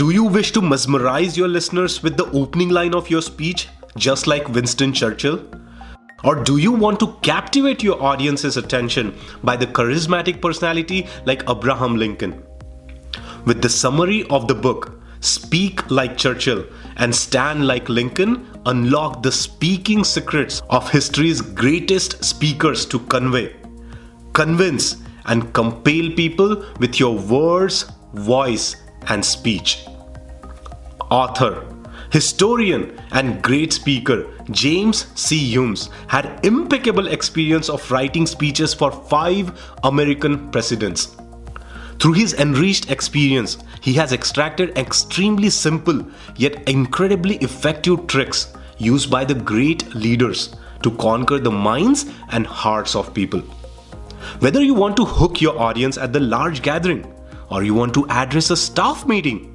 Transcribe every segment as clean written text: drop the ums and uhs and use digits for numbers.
Do you wish to mesmerize your listeners with the opening line of your speech, just like Winston Churchill? Or do you want to captivate your audience's attention by the charismatic personality like Abraham Lincoln? With the summary of the book, Speak Like Churchill and Stand Like Lincoln, unlock the speaking secrets of history's greatest speakers to convey, convince, and compel people with your words, voice, and speech. Author, historian, and great speaker James C. Humes had impeccable experience of writing speeches for 5 American presidents. Through his enriched experience, he has extracted extremely simple yet incredibly effective tricks used by the great leaders to conquer the minds and hearts of people. Whether you want to hook your audience at the large gathering or you want to address a staff meeting,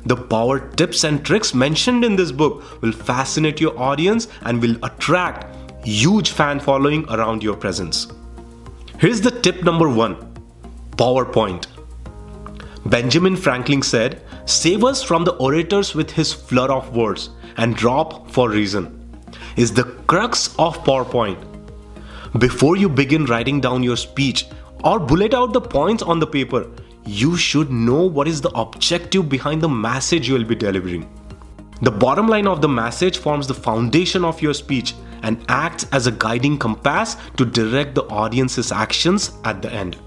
the power tips and tricks mentioned in this book will fascinate your audience and will attract huge fan following around your presence. Here's the tip number 1. PowerPoint. Benjamin Franklin said, "Save us from the orators with his flood of words and drop for reason," is the crux of PowerPoint. Before you begin writing down your speech or bullet out the points on the paper, you should know what is the objective behind the message you will be delivering. The bottom line of the message forms the foundation of your speech and acts as a guiding compass to direct the audience's actions at the end.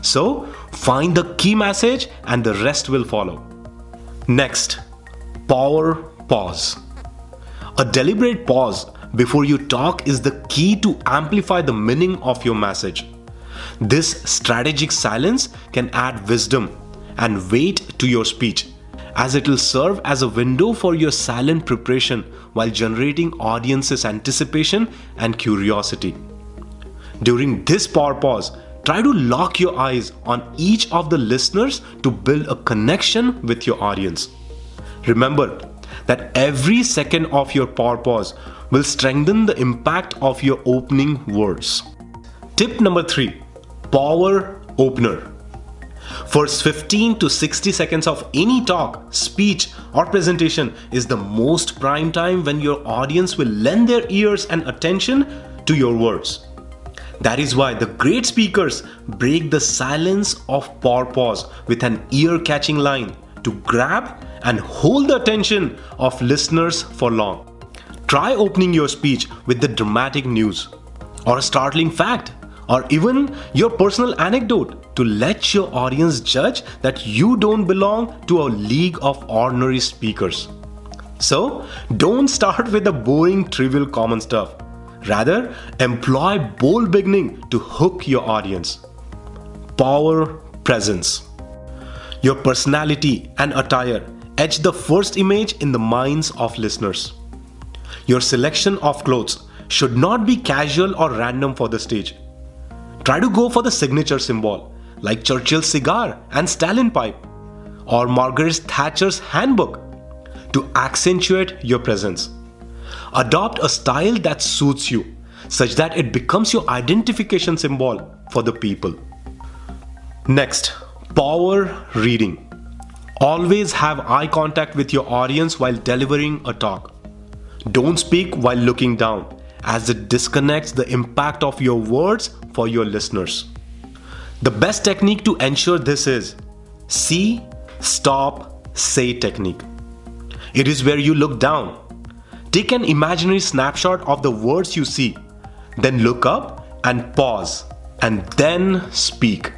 So, find the key message and the rest will follow. Next, power pause. A deliberate pause before you talk is the key to amplify the meaning of your message. This strategic silence can add wisdom and weight to your speech, as it will serve as a window for your silent preparation while generating audience's anticipation and curiosity. During this power pause, try to lock your eyes on each of the listeners to build a connection with your audience. Remember that every second of your power pause will strengthen the impact of your opening words. Tip number 3. Power opener. First 15 to 60 seconds of any talk, speech, or presentation is the most prime time when your audience will lend their ears and attention to your words. That is why the great speakers break the silence of power pause with an ear-catching line to grab and hold the attention of listeners for long. Try opening your speech with the dramatic news, or a startling fact, or even your personal anecdote to let your audience judge that you don't belong to a league of ordinary speakers. So, don't start with the boring, trivial, common stuff. Rather, employ bold beginning to hook your audience. Power presence. Your personality and attire etch the first image in the minds of listeners. Your selection of clothes should not be casual or random for the stage. Try to go for the signature symbol, like Churchill's cigar and Stalin pipe, or Margaret Thatcher's handbook, to accentuate your presence. Adopt a style that suits you, such that it becomes your identification symbol for the people. Next, power reading. Always have eye contact with your audience while delivering a talk. Don't speak while looking down, as it disconnects the impact of your words for your listeners. The best technique to ensure this is see, stop, say technique. It is where you look down. Take an imaginary snapshot of the words you see, then look up and pause, and then speak.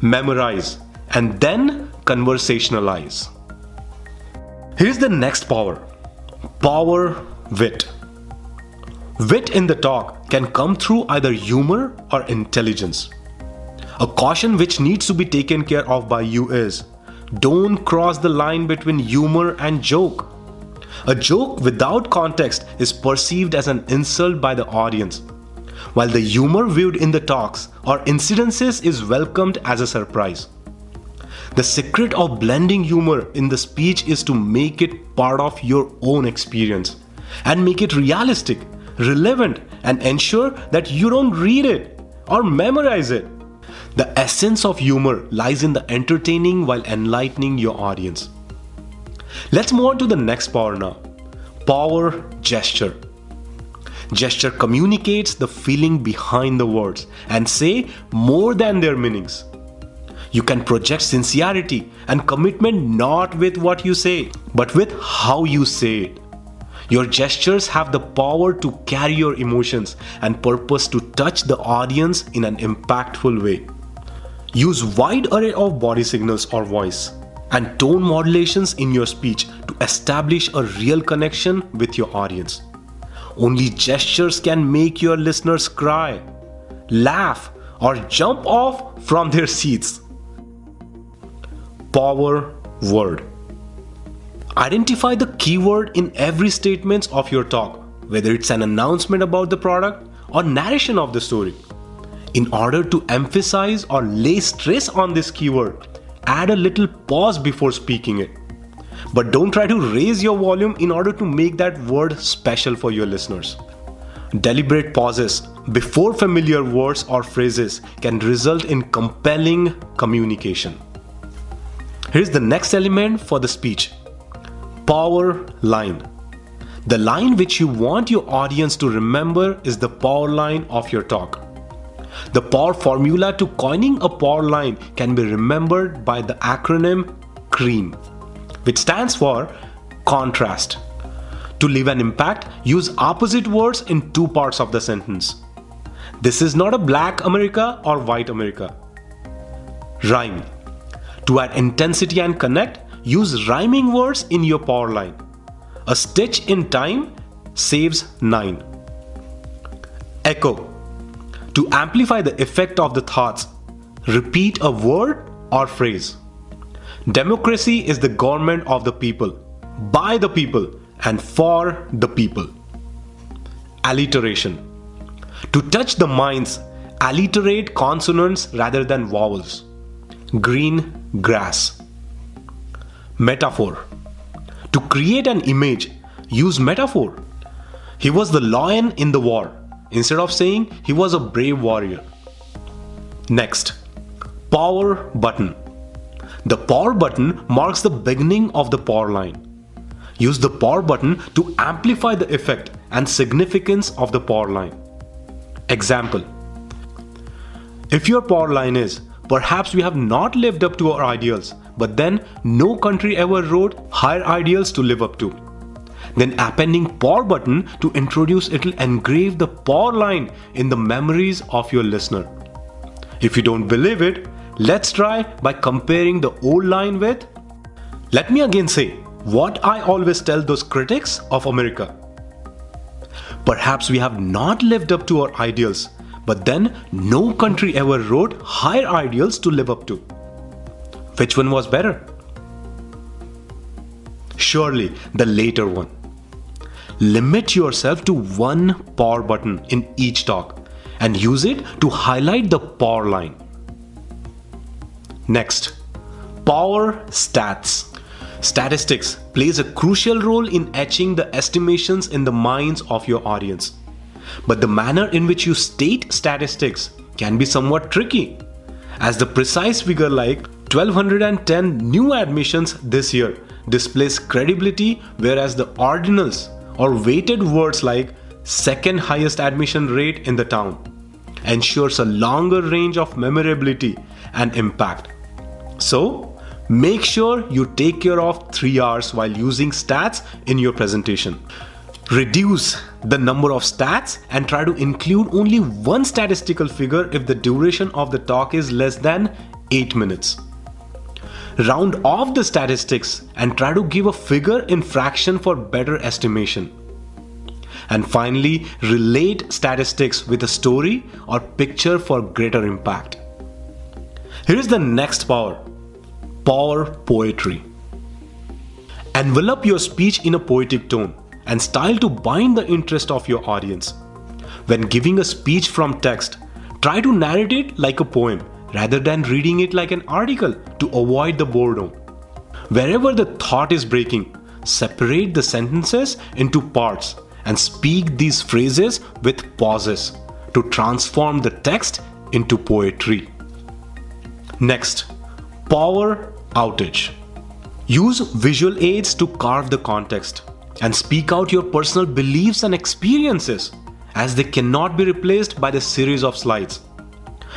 Memorize, and then conversationalize. Here's the next power. Power wit. Wit in the talk can come through either humor or intelligence. A caution which needs to be taken care of by you is, don't cross the line between humor and joke. A joke without context is perceived as an insult by the audience, while the humor viewed in the talks or incidences is welcomed as a surprise. The secret of blending humor in the speech is to make it part of your own experience and make it realistic, relevant, and ensure that you don't read it or memorize it. The essence of humor lies in the entertaining while enlightening your audience. Let's move on to the next power now. Power gesture. Gesture communicates the feeling behind the words and say more than their meanings. You can project sincerity and commitment not with what you say, but with how you say it. Your gestures have the power to carry your emotions and purpose to touch the audience in an impactful way. Use wide array of body signals or voice and tone modulations in your speech to establish a real connection with your audience. Only gestures can make your listeners cry, laugh, or jump off from their seats. Power word. Identify the keyword in every statement of your talk, whether it's an announcement about the product or narration of the story. In order to emphasize or lay stress on this keyword, add a little pause before speaking it. But don't try to raise your volume in order to make that word special for your listeners. Deliberate pauses before familiar words or phrases can result in compelling communication. Here's the next element for the speech. Power line. The line which you want your audience to remember is the power line of your talk. The power formula to coining a power line can be remembered by the acronym CREAM, which stands for contrast. To leave an impact, use opposite words in two parts of the sentence. This is not a black America or white America. Rhyme. To add intensity and connect, use rhyming words in your power line. A stitch in time saves 9. Echo. To amplify the effect of the thoughts, repeat a word or phrase. Democracy is the government of the people, by the people, and for the people. Alliteration. To touch the minds, alliterate consonants rather than vowels. Green grass. Metaphor. To create an image, use metaphor. He was the lion in the war, instead of saying he was a brave warrior. Next, power button. The power button marks the beginning of the power line. Use the power button to amplify the effect and significance of the power line. Example. If your power line is, perhaps we have not lived up to our ideals, but then no country ever wrote higher ideals to live up to. Then appending power button to introduce it will engrave the power line in the memories of your listener. If you don't believe it, let's try by comparing the old line with, let me again say what I always tell those critics of America. Perhaps we have not lived up to our ideals, but then no country ever wrote higher ideals to live up to. Which one was better? Surely the later one. Limit yourself to one power button in each talk and use it to highlight the power line. Next, power stats. Statistics plays a crucial role in etching the estimations in the minds of your audience. But the manner in which you state statistics can be somewhat tricky, as the precise figure like 1210 new admissions this year displays credibility, whereas the ordinals or weighted words like second highest admission rate in the town ensures a longer range of memorability and impact. So, make sure you take care of 3 R's while using stats in your presentation. Reduce the number of stats and try to include only one statistical figure if the duration of the talk is less than 8 minutes. Round off the statistics and try to give a figure in fraction for better estimation. And finally, relate statistics with a story or picture for greater impact. Here is the next power. Power poetry. Envelop your speech in a poetic tone and style to bind the interest of your audience. When giving a speech from text, try to narrate it like a poem rather than reading it like an article to avoid the boredom. Wherever the thought is breaking, separate the sentences into parts and speak these phrases with pauses to transform the text into poetry. Next, power outage. Use visual aids to carve the context and speak out your personal beliefs and experiences, as they cannot be replaced by the series of slides.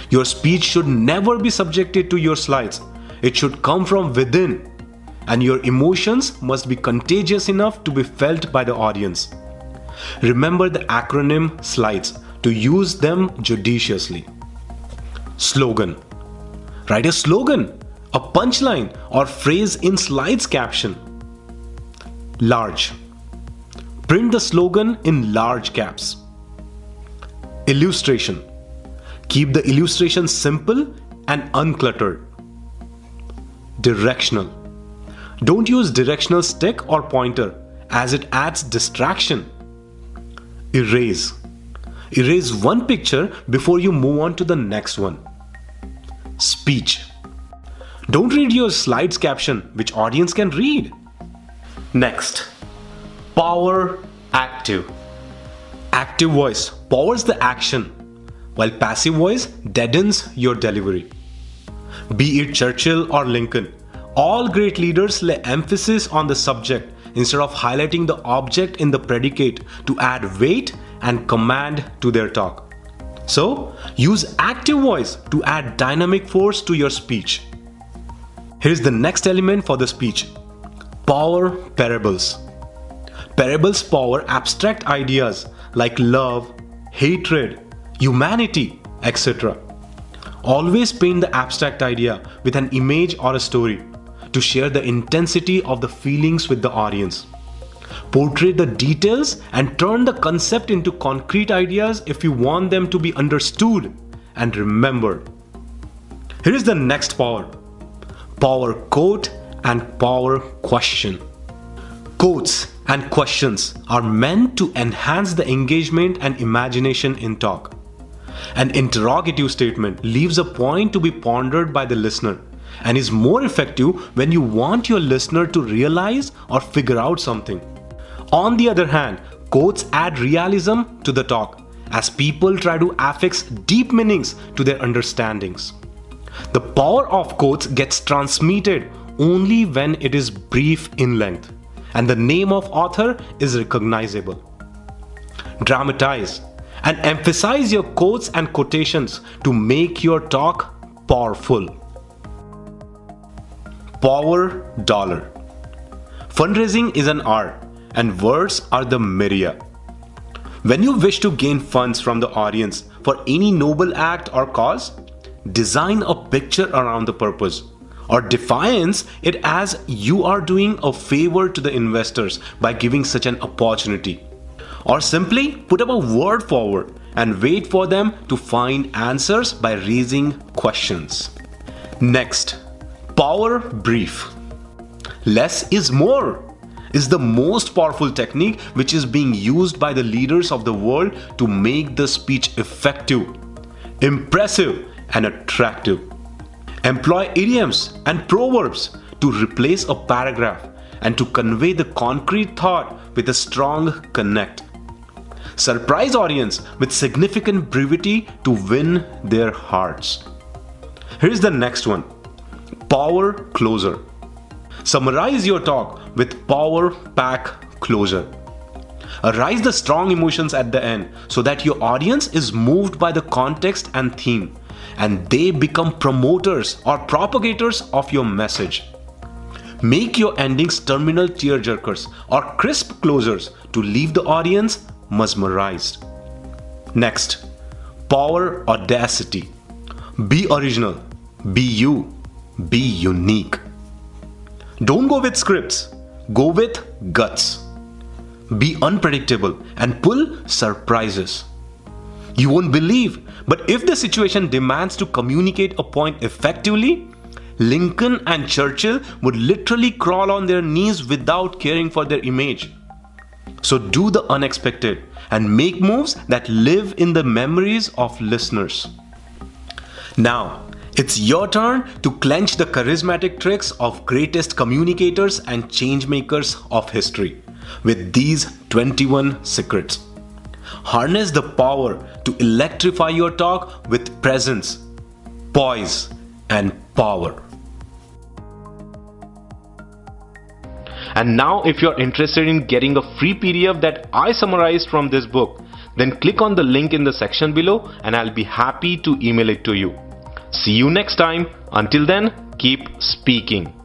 Your speech should never be subjected to your slides. It should come from within, and your emotions must be contagious enough to be felt by the audience. Remember the acronym SLIDES to use them judiciously. Slogan. Write a slogan, a punchline, or phrase in slides caption. Large. Print the slogan in large caps. Illustration. Keep the illustration simple and uncluttered. Directional. Don't use directional stick or pointer, as it adds distraction. Erase. Erase one picture before you move on to the next one. Speech. Don't read your slides caption, which audience can read. Next, power active. Active voice powers the action, while passive voice deadens your delivery. Be it Churchill or Lincoln, all great leaders lay emphasis on the subject instead of highlighting the object in the predicate to add weight and command to their talk. So, use active voice to add dynamic force to your speech. Here's the next element for the speech. Power parables. Parables power abstract ideas like love, hatred, humanity, etc. Always paint the abstract idea with an image or a story to share the intensity of the feelings with the audience. Portray the details and turn the concept into concrete ideas if you want them to be understood and remembered. Here is the next power. Power quote and power question. Quotes and questions are meant to enhance the engagement and imagination in talk. An interrogative statement leaves a point to be pondered by the listener and is more effective when you want your listener to realize or figure out something. On the other hand, quotes add realism to the talk as people try to affix deep meanings to their understandings. The power of quotes gets transmitted only when it is brief in length and the name of author is recognizable. Dramatize and emphasize your quotes and quotations to make your talk powerful. Power dollar. Fundraising is an art and words are the media. When you wish to gain funds from the audience for any noble act or cause, design a picture around the purpose or defiance it as you are doing a favor to the investors by giving such an opportunity. Or simply put up a word forward and wait for them to find answers by raising questions. Next, power brief. Less is more is the most powerful technique which is being used by the leaders of the world to make the speech effective, impressive, and attractive. Employ idioms and proverbs to replace a paragraph and to convey the concrete thought with a strong connect. Surprise audience with significant brevity to win their hearts. Here's the next one. Power closer. Summarize your talk with power pack closure. Arise the strong emotions at the end so that your audience is moved by the context and theme and they become promoters or propagators of your message. Make your endings terminal tearjerkers or crisp closers to leave the audience mesmerized. Next, power audacity. Be original, be you, be unique. Don't go with scripts, go with guts. Be unpredictable and pull surprises. You won't believe, but if the situation demands to communicate a point effectively, Lincoln and Churchill would literally crawl on their knees without caring for their image. So do the unexpected and make moves that live in the memories of listeners. Now, it's your turn to clench the charismatic tricks of greatest communicators and changemakers of history with these 21 secrets. Harness the power to electrify your talk with presence, poise, and power. And now if you're interested in getting a free PDF that I summarized from this book, then click on the link in the section below and I'll be happy to email it to you. See you next time. Until then, keep speaking.